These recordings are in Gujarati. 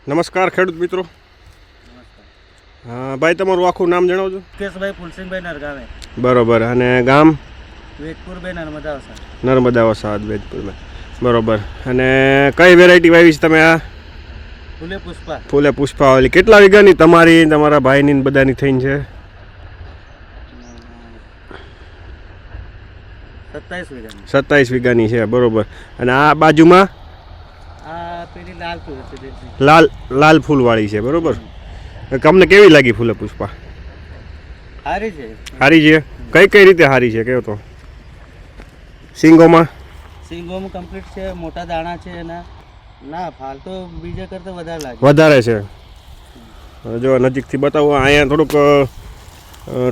નમસ્કાર ખેડૂત મિત્રો. હા ભાઈ, તમારું આખું નામ જણાવજો. મુકેશભાઈ ફુલસિંહભાઈ નરગાવે. બરોબર. અને ગામ? વેદપુર ભાઈ નર્મદા વસાદ. નર્મદા વસાદ વેદપુરમાં. બરોબર. અને કઈ વેરાયટી વાવી છે તમે? આ ફૂલે પુષ્પા. ફૂલે પુષ્પા વાળી. કેટલા વીઘાની તમારી, તમારા ભાઈની બધાની થઈને છે? 27 વીઘાની. 27 વીઘાની છે. બરોબર. અને આ બાજુમાં આ પેલી લાલ ફૂલ છે. લાલ ફૂલવાળી છે. બરોબર. તમને કેવી લાગી ફૂલે પુષ્પા? સારી છે. સારી છે. કઈ કઈ રીતે સારી છે કહો તો? સિંગોમાં કમ્પ્લીટ છે, મોટા દાણા છે એના. ના, ફાલ તો બીજા કરતાં વધારે લાગે. વધારે છે. જો નજીકથી બતાવો. અહીંયા થોડુંક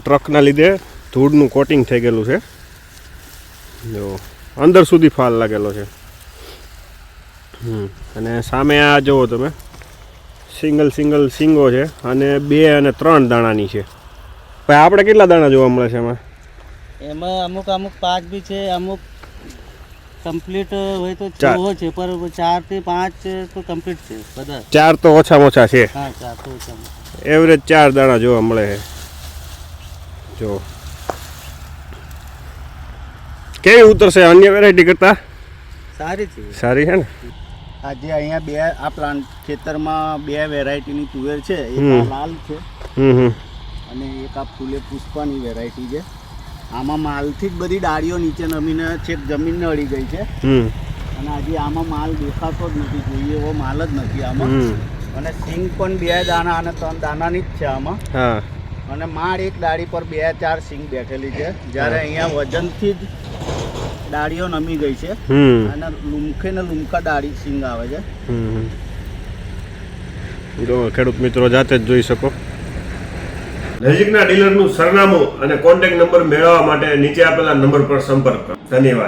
ટ્રકના લીધે ધૂળનું કોટિંગ થઈ ગયેલું છે. જો અંદર સુધી ફાલ લાગેલો છે. અને સામે આ જુઓ તમે, સિંગલ સિંગો છે અને 2 અને 3 દાણાની છે. ભાઈ આપણે કેટલા દાણા જોવા મળે છે એમાં? અમુક 5 બી છે, અમુક કમ્પ્લીટ હોય તો 6 છે, પર 4 થી 5 તો કમ્પ્લીટ છે બધા. 4 તો ઓછામાં ઓછા છે. હા, 4 તો ઓછામાં. એવરેજ 4 દાણા જોવા મળે છે. જો કેવી ઉતરશે અન્ય વેરાયટી કરતા? સારી છે. સારી છે ને? આજે અહીંયા આ પ્લાન્ટ ખેતરમાં 2 વેરાયટીની તુવેર છે. એક આ લાલ છે અને એક આ ફૂલે પુષ્પાની વેરાયટી છે. આમાં માલથી જ બધી ડાળીઓ નીચે નમીને છેક જમીનને અડી ગઈ છે. અને આજે આમાં માલ દેખાતો જ નથી, જોઈએ એવો માલ જ નથી આમાં. અને સિંગ પણ 2 દાણા અને 3 દાણાની જ છે આમાં. અને માળ એક ડાળી પર 2-4 સિંગ બેઠેલી છે. જ્યારે અહીંયા વજનથી જ ડાળીઓ નમી ગઈ છે અને લૂમખે ને લૂમકા ડાળી સિંગ આવે છે. જો ખેડૂત મિત્રો જાતે જ જોઈ શકો. નજીકના ડીલરનું સરનામું અને કોન્ટેક્ટ નંબર મેળવવા માટે નીચે આપેલા નંબર પર સંપર્ક કરો. ધન્યવાદ.